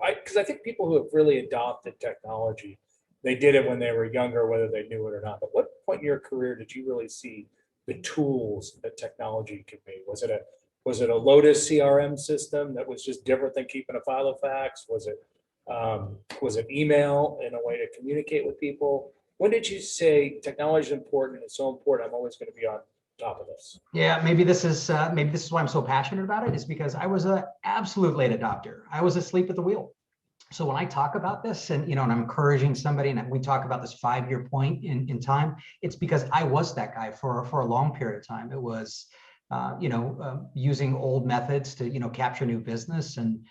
because I think people who have really adopted technology, they did it when they were younger, whether they knew it or not. But what point in your career did you really see the tools that technology could be? Was it a Lotus CRM system that was just different than keeping a file of facts? Was it email in a way to communicate with people? When did you say technology is important? It's so important. I'm always going to be on top of this. Yeah, maybe this is why I'm so passionate about it, is because I was an absolute late adopter. I was asleep at the wheel. So when I talk about this and, and I'm encouraging somebody and we talk about this 5-year point in time, it's because I was that guy for a long period of time. It was, using old methods to, capture new business. And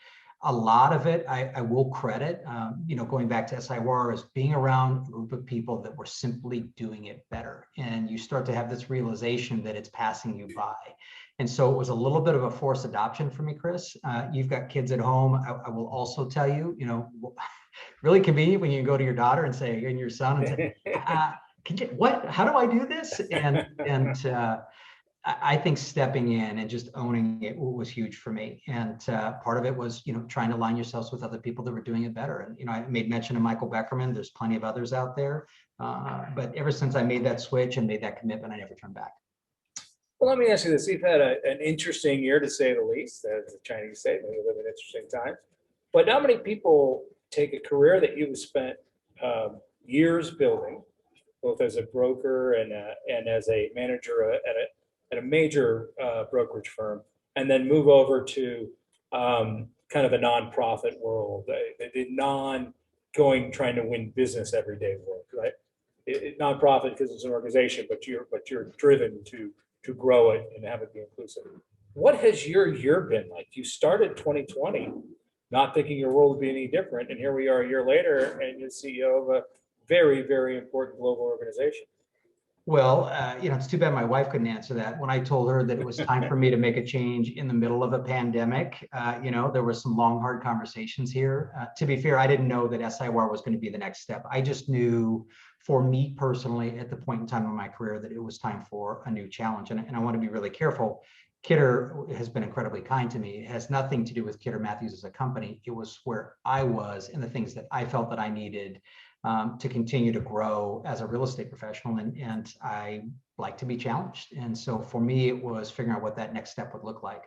a lot of it, I will credit, going back to SIR, as being around a group of people that were simply doing it better. And you start to have this realization that it's passing you by. And so it was a little bit of a forced adoption for me, Chris. You've got kids at home. I will also tell you, really convenient when you go to your daughter and say, and your son, and say, how do I do this? And I think stepping in and just owning it was huge for me. And part of it was, trying to align yourselves with other people that were doing it better. And, I made mention of Michael Beckerman. There's plenty of others out there. But ever since I made that switch and made that commitment, I never turned back. Well, let me ask you this. You've had an interesting year, to say the least, as the Chinese say, we live in interesting times. But not many people take a career that you've spent years building, both as a broker and as a manager at a major brokerage firm, and then move over to kind of the nonprofit world, the non-going, trying to win business every day work, right? Nonprofit because it's an organization, but you're driven to grow it and have it be inclusive. What has your year been like? You started 2020 not thinking your world would be any different, and here we are a year later, and you're CEO of a very, very important global organization. Well, it's too bad my wife couldn't answer that. When I told her that it was time for me to make a change in the middle of a pandemic, there were some long, hard conversations here. To be fair, I didn't know that SIR was going to be the next step. I just knew, for me personally, at the point in time in my career, that it was time for a new challenge. And I want to be really careful. Kidder has been incredibly kind to me. It has nothing to do with Kidder Matthews as a company. It was where I was and the things that I felt that I needed to continue to grow as a real estate professional. And I like to be challenged. And so for me, it was figuring out what that next step would look like.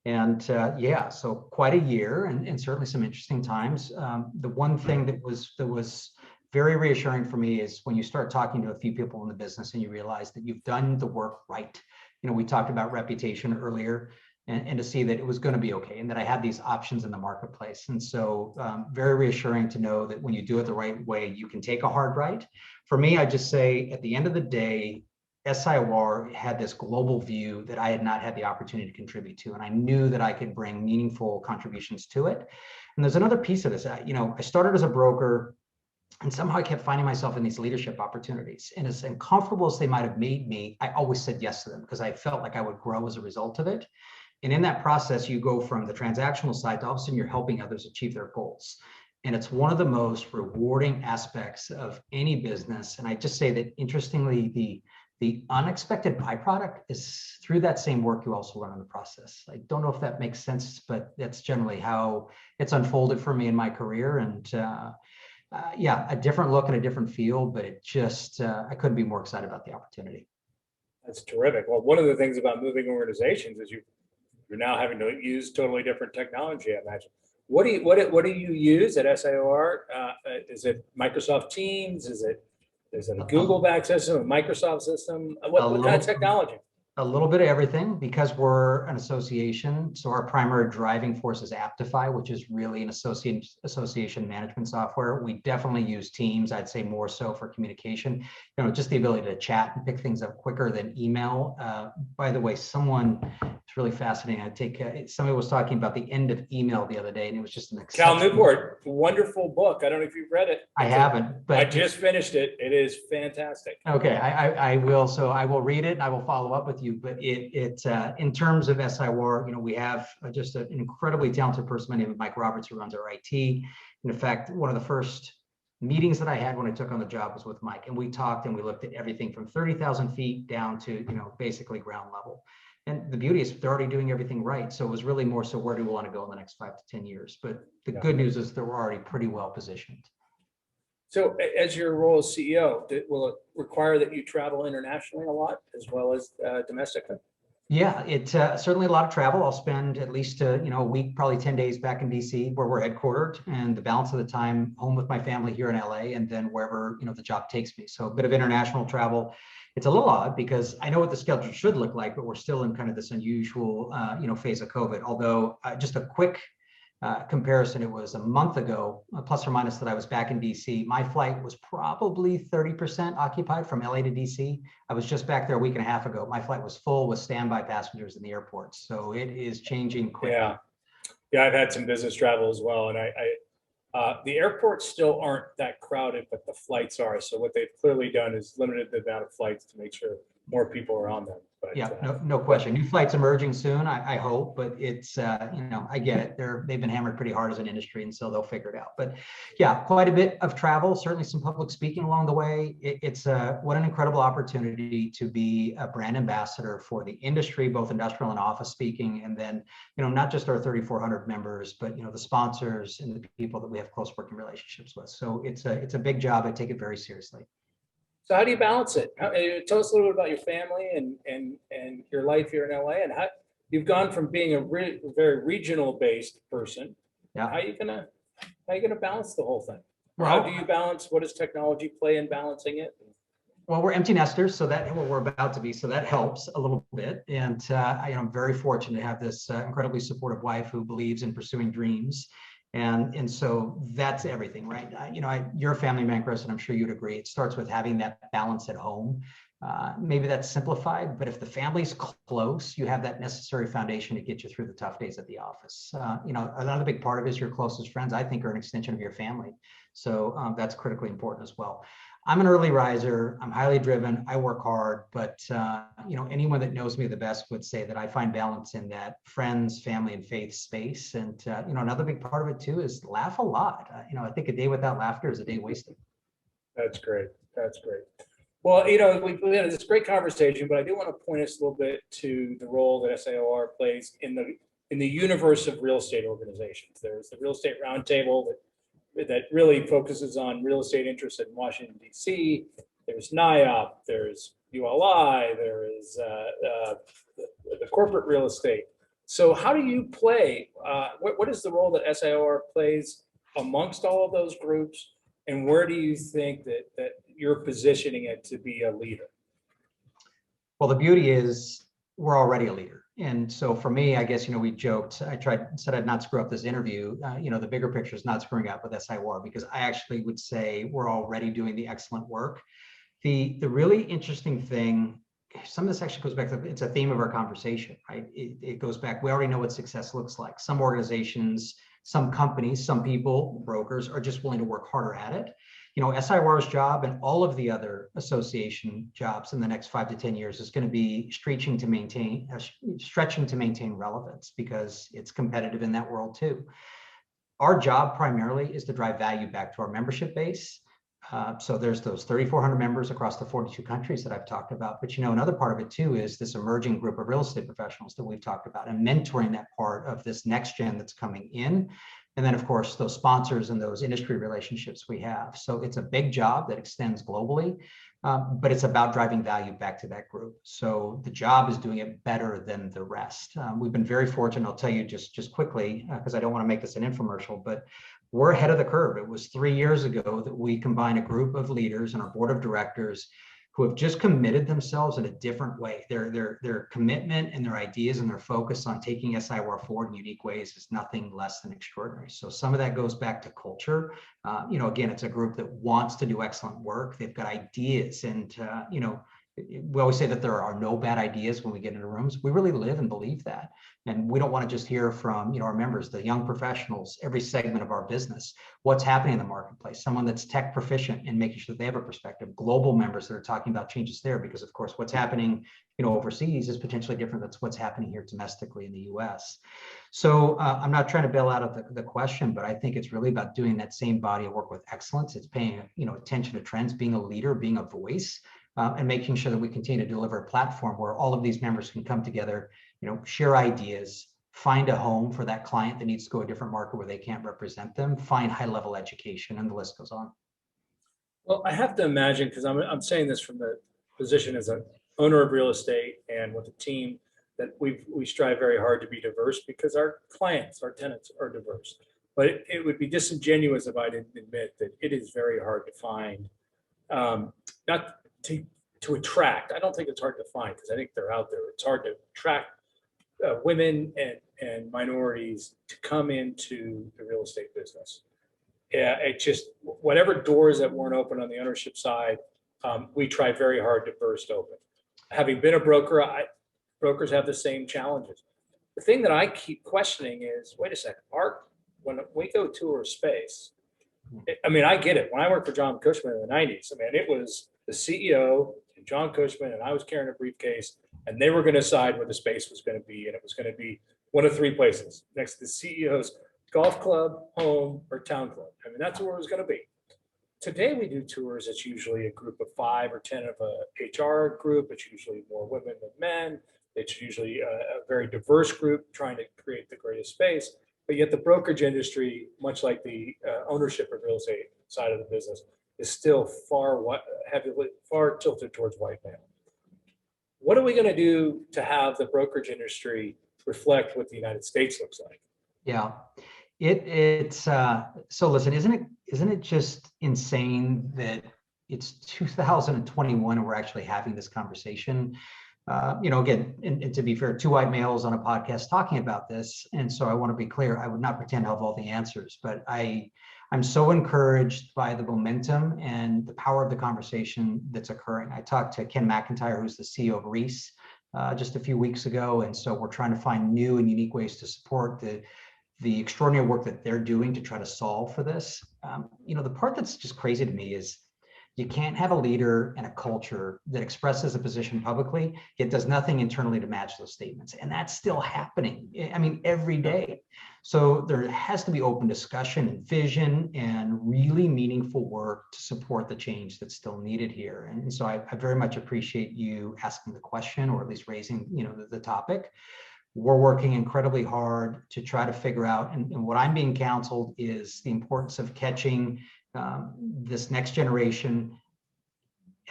And so quite a year and certainly some interesting times. The one thing that was very reassuring for me is when you start talking to a few people in the business and you realize that you've done the work right. We talked about reputation earlier, and to see that it was going to be okay and that I had these options in the marketplace. And so very reassuring to know that when you do it the right way, you can take a hard right. For me, I just say at the end of the day, SIR had this global view that I had not had the opportunity to contribute to. And I knew that I could bring meaningful contributions to it. And there's another piece of this. I started as a broker, and somehow I kept finding myself in these leadership opportunities. And as uncomfortable as they might have made me, I always said yes to them because I felt like I would grow as a result of it. And in that process, you go from the transactional side to all of a sudden you're helping others achieve their goals. And it's one of the most rewarding aspects of any business. And I just say that, interestingly, the unexpected byproduct is through that same work you also learn in the process. I don't know if that makes sense, but that's generally how it's unfolded for me in my career. And a different look and a different feel, but it just, I couldn't be more excited about the opportunity. That's terrific. Well, one of the things about moving organizations is you're now having to use totally different technology, I imagine. What do you use at SIR? Is it Microsoft Teams? Is it a Google back system, a Microsoft system? What kind of technology? A little bit of everything, because we're an association. So our primary driving force is Aptify, which is really an association management software. We definitely use Teams, I'd say more so for communication, just the ability to chat and pick things up quicker than email. By the way, it's really fascinating. Somebody was talking about the end of email the other day, and it was just an Cal Newport, wonderful book. I don't know if you've read it. I haven't, but I just finished it. It is fantastic. Okay, I will. So I will read it and I will follow up with you. But in terms of SIR, we have just an incredibly talented person by the name of Mike Roberts, who runs our IT. And in fact, one of the first meetings that I had when I took on the job was with Mike, and we talked and we looked at everything from 30,000 feet down to basically ground level. And the beauty is they're already doing everything right. So it was really more so where do we want to go in the next 5 to 10 years? But the good news is that we're already pretty well positioned. So as your role as CEO, will it require that you travel internationally a lot as well as domestically? Yeah, it certainly a lot of travel. I'll spend at least a week, probably 10 days back in DC where we're headquartered, and the balance of the time home with my family here in LA, and then wherever the job takes me. So a bit of international travel. It's a little odd because I know what the schedule should look like, but we're still in kind of this unusual phase of COVID. Although just a quick comparison, it was a month ago, plus or minus, that I was back in DC. My flight was probably 30% occupied from LA to DC. I was just back there a week and a half ago. My flight was full with standby passengers in the airport. So it is changing quickly. Yeah, I've had some business travel as well, and the airports still aren't that crowded, but the flights are. So what they've clearly done is limited the amount of flights to make sure more people are on them. But, yeah, no question. New flights emerging soon, I hope, but it's, I get it. They've been hammered pretty hard as an industry, and so they'll figure it out. But yeah, quite a bit of travel, certainly some public speaking along the way. It's what an incredible opportunity to be a brand ambassador for the industry, both industrial and office speaking. And then, not just our 3,400 members, but, the sponsors and the people that we have close working relationships with. So it's a big job. I take it very seriously. So how do you balance it? Tell us a little bit about your family and your life here in LA, and how you've gone from being a very regional based person. Yeah. How are you gonna balance the whole thing? Well, how do you balance? What does technology play in balancing it? Well, we're empty nesters, so that we're about to be, so that helps a little bit. And I'm very fortunate to have this incredibly supportive wife who believes in pursuing dreams. And so that's everything, right? You're a family man, Chris, and I'm sure you'd agree. It starts with having that balance at home. Maybe that's simplified, but if the family's close, you have that necessary foundation to get you through the tough days at the office. Another big part of it is your closest friends, I think, are an extension of your family. So that's critically important as well. I'm an early riser. I'm highly driven. I work hard, but anyone that knows me the best would say that I find balance in that friends, family, and faith space. And another big part of it too is laugh a lot. I think a day without laughter is a day wasted. That's great. That's great. Well, we had this great conversation, but I do want to point us a little bit to the role that SIOR plays in the universe of real estate organizations. There's the Real Estate Roundtable that really focuses on real estate interests in Washington, D.C. There's NIOP, there's ULI, there is the corporate real estate. So how do you play? What is the role that SIOR plays amongst all of those groups? And where do you think that you're positioning it to be a leader? Well, the beauty is we're already a leader. And so for me, I guess, we joked, said I'd not screw up this interview. The bigger picture is not screwing up with SIOR, because I actually would say we're already doing the excellent work. The really interesting thing, some of this actually goes back to, it's a theme of our conversation, right? It goes back, we already know what success looks like. Some organizations, some companies, some people, brokers are just willing to work harder at it. SIOR's job and all of the other association jobs in the next 5 to 10 years is going to be stretching to maintain relevance, because it's competitive in that world too. Our job primarily is to drive value back to our membership base. So there's those 3,400 members across the 42 countries that I've talked about. But another part of it too is this emerging group of real estate professionals that we've talked about, and mentoring that part of this next gen that's coming in. And then, of course, those sponsors and those industry relationships we have. So it's a big job that extends globally, but it's about driving value back to that group. So the job is doing it better than the rest. We've been very fortunate. I'll tell you just quickly, because I don't want to make this an infomercial, but we're ahead of the curve. It was 3 years ago that we combined a group of leaders and our board of directors who have just committed themselves in a different way. Their commitment and their ideas and their focus on taking SIOR forward in unique ways is nothing less than extraordinary. So some of that goes back to culture. Again, it's a group that wants to do excellent work. They've got ideas, and we always say that there are no bad ideas when we get into rooms. We really live and believe that. And we don't want to just hear from our members, the young professionals, every segment of our business, what's happening in the marketplace, someone that's tech proficient and making sure that they have a perspective, global members that are talking about changes there, because of course what's happening overseas is potentially different than what's happening here domestically in the US. So I'm not trying to bail out of the question, but I think it's really about doing that same body of work with excellence. It's paying attention to trends, being a leader, being a voice. and making sure that we continue to deliver a platform where all of these members can come together, share ideas, find a home for that client that needs to go to a different market where they can't represent them, find high-level education, and the list goes on. Well, I have to imagine, because I'm saying this from the position as an owner of real estate and with a team, that we strive very hard to be diverse because our clients, our tenants are diverse. But it would be disingenuous if I didn't admit that it is very hard to find, not to attract. I don't think it's hard to find because I think they're out there. It's hard to attract women and minorities to come into the real estate business. Yeah, it just, whatever doors that weren't open on the ownership side, we tried very hard to burst open. Having been a broker, brokers have the same challenges. The thing that I keep questioning is, wait a second, when we go tour a space, I get it. When I worked for John Cushman in the 90s, it was the CEO and John Cushman, and I was carrying a briefcase, and they were going to decide where the space was going to be, and it was going to be one of three places next to the CEO's golf club, home, or town club. That's where it was going to be. Today we do tours. It's usually a group of 5 or 10 of a HR group. It's usually more women than men. It's usually a very diverse group trying to create the greatest space. But yet the brokerage industry, much like the ownership of real estate side of the business, is still far tilted towards white male. What are we going to do to have the brokerage industry reflect what the United States looks like? Yeah. So listen, isn't it just insane that it's 2021 and we're actually having this conversation? Again, and to be fair, 2 white males on a podcast talking about this. And so I want to be clear, I would not pretend to have all the answers, but I'm so encouraged by the momentum and the power of the conversation that's occurring. I talked to Ken McIntyre, who's the CEO of Reese, just a few weeks ago. And so we're trying to find new and unique ways to support the extraordinary work that they're doing to try to solve for this. The part that's just crazy to me is you can't have a leader and a culture that expresses a position publicly, yet does nothing internally to match those statements. And that's still happening, every day. So there has to be open discussion and vision and really meaningful work to support the change that's still needed here. And so I very much appreciate you asking the question, or at least raising, the topic. We're working incredibly hard to try to figure out, and what I'm being counseled is the importance of catching this next generation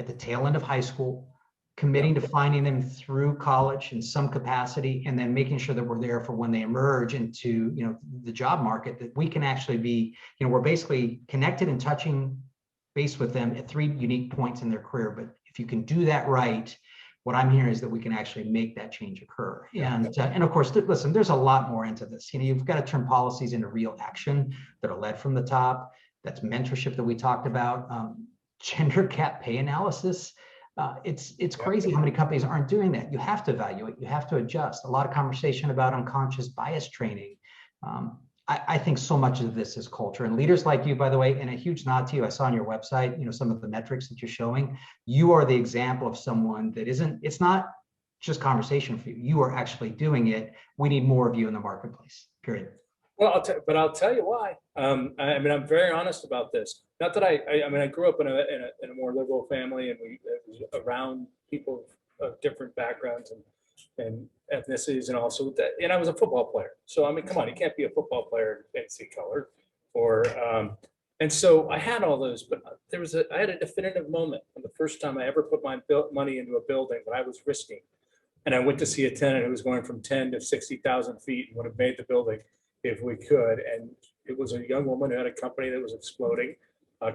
at the tail end of high school, committing to finding them through college in some capacity, and then making sure that we're there for when they emerge into the job market, that we can actually be, we're basically connected and touching base with them at 3 unique points in their career. But if you can do that right, what I'm hearing is that we can actually make that change occur. And of course, listen, there's a lot more into this. You've got to turn policies into real action that are led from the top. That's mentorship that we talked about. Gender gap pay analysis. It's crazy how many companies aren't doing that. You have to evaluate, you have to adjust. A lot of conversation about unconscious bias training. I think so much of this is culture, and leaders like you, by the way, and a huge nod to you. I saw on your website, some of the metrics that you're showing. You are the example of someone that it's not just conversation for you. You are actually doing it. We need more of you in the marketplace, period. Well, I'll tell you why. I'm very honest about this. Not that I grew up in a more liberal family, and we was around people of different backgrounds and ethnicities, and also that. And I was a football player, so come on, you can't be a football player and see color, and so I had all those. But I had a definitive moment on the first time I ever put my money into a building that I was risking, and I went to see a tenant who was going from 10 to 60,000 feet and would have made the building if we could. And it was a young woman who had a company that was exploding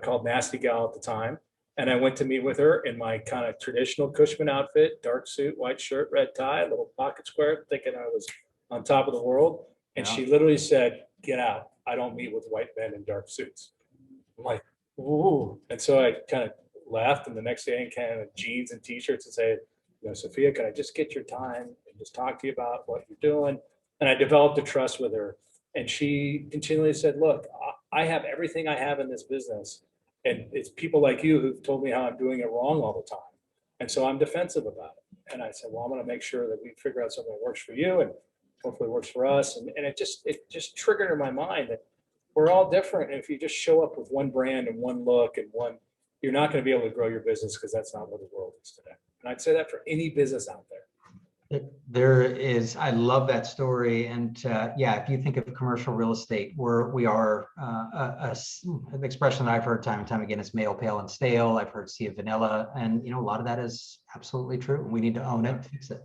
called Nasty Gal at the time. And I went to meet with her in my kind of traditional Cushman outfit, dark suit, white shirt, red tie, little pocket square, thinking I was on top of the world. And she literally said, "Get out. I don't meet with white men in dark suits." I'm like, ooh. And so I kind of left. And the next day in kind of jeans and t-shirts and say, "Sophia, can I just get your time and just talk to you about what you're doing?" And I developed a trust with her. And she continually said, "Look, I have everything I have in this business. And it's people like you who've told me how I'm doing it wrong all the time. And so I'm defensive about it." And I said, "Well, I'm going to make sure that we figure out something that works for you and hopefully works for us." And it just triggered in my mind that we're all different. And if you just show up with one brand and one look and one you're not going to be able to grow your business because that's not what the world is today. And I'd say that for any business out there. There is, I love that story. And yeah, if you think of commercial real estate, we are an expression that I've heard time and time again is male, pale, and stale. I've heard sea of vanilla. And, a lot of that is absolutely true. We need to own it and fix it.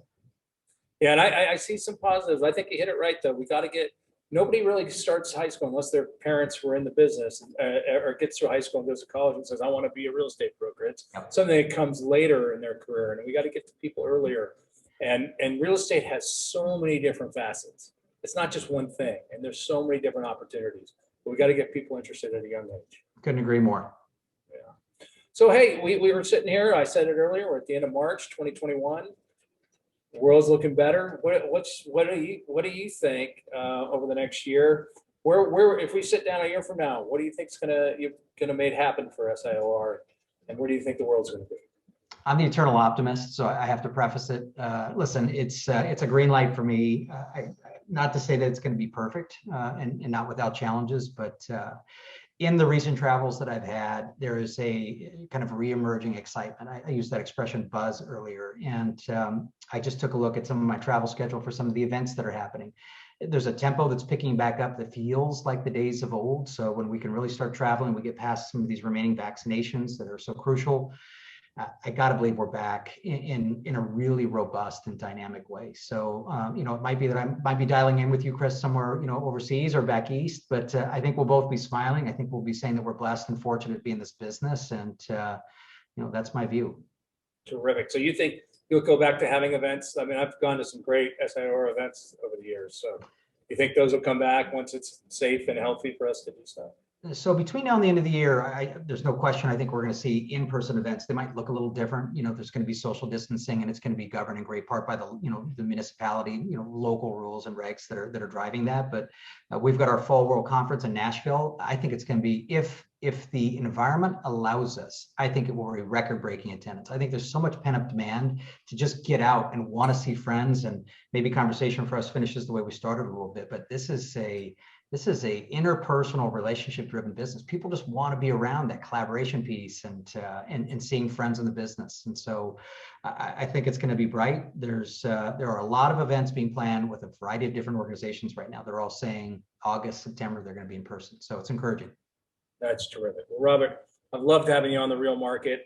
Yeah, and I see some positives. I think you hit it right, though. We got to nobody really starts high school unless their parents were in the business or gets through high school and goes to college and says, I want to be a real estate broker. It's something that comes later in their career. And we got to get to people earlier. And real estate has so many different facets. It's not just one thing. And there's so many different opportunities. But we got to get people interested at a young age. Couldn't agree more. Yeah. So, hey, we were sitting here. I said it earlier. We're at the end of March, 2021. The world's looking better. What do you think over the next year? Where if we sit down a year from now, what do you think is gonna make happen for SIOR, and where do you think the world's gonna be? I'm the eternal optimist, so I have to preface it. Listen, it's a green light for me. Not to say that it's going to be perfect and not without challenges, but in the recent travels that I've had, there is a kind of reemerging excitement. I used that expression buzz earlier, and I just took a look at some of my travel schedule for some of the events that are happening. There's a tempo that's picking back up that feels like the days of old. So when we can really start traveling, we get past some of these remaining vaccinations that are so crucial. I got to believe we're back in a really robust and dynamic way. So, it might be that I might be dialing in with you, Chris, somewhere, overseas or back east, but I think we'll both be smiling. I think we'll be saying that we're blessed and fortunate to be in this business. And, that's my view. Terrific. So you think you'll go back to having events? I mean, I've gone to some great SIOR events over the years. So you think those will come back once it's safe and healthy for us to do so? So between now and the end of the year, there's no question. I think we're going to see in-person events. They might look a little different. There's going to be social distancing, and it's going to be governed in great part by the municipality, local rules and regs that are driving that. But we've got our Fall World Conference in Nashville. I think it's going to be, if the environment allows us, I think it will be record-breaking attendance. I think there's so much pent-up demand to just get out and want to see friends, and maybe conversation for us finishes the way we started a little bit. But this is a interpersonal, relationship-driven business. People just want to be around that collaboration piece and seeing friends in the business. And so I think it's going to be bright. There are a lot of events being planned with a variety of different organizations right now. They're all saying August, September, they're going to be in person. So it's encouraging. That's terrific. Well, Robert, I've loved having you on the Real Market.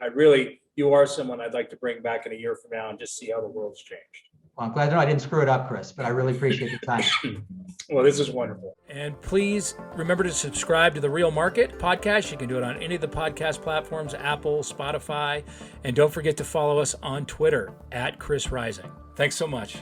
You are someone I'd like to bring back in a year from now and just see how the world's changed. Well, I'm glad to know I didn't screw it up, Chris, but I really appreciate the time. Well, this is wonderful. And please remember to subscribe to the Real Market podcast. You can do it on any of the podcast platforms, Apple, Spotify, and don't forget to follow us on Twitter @Chris Rising. Thanks so much.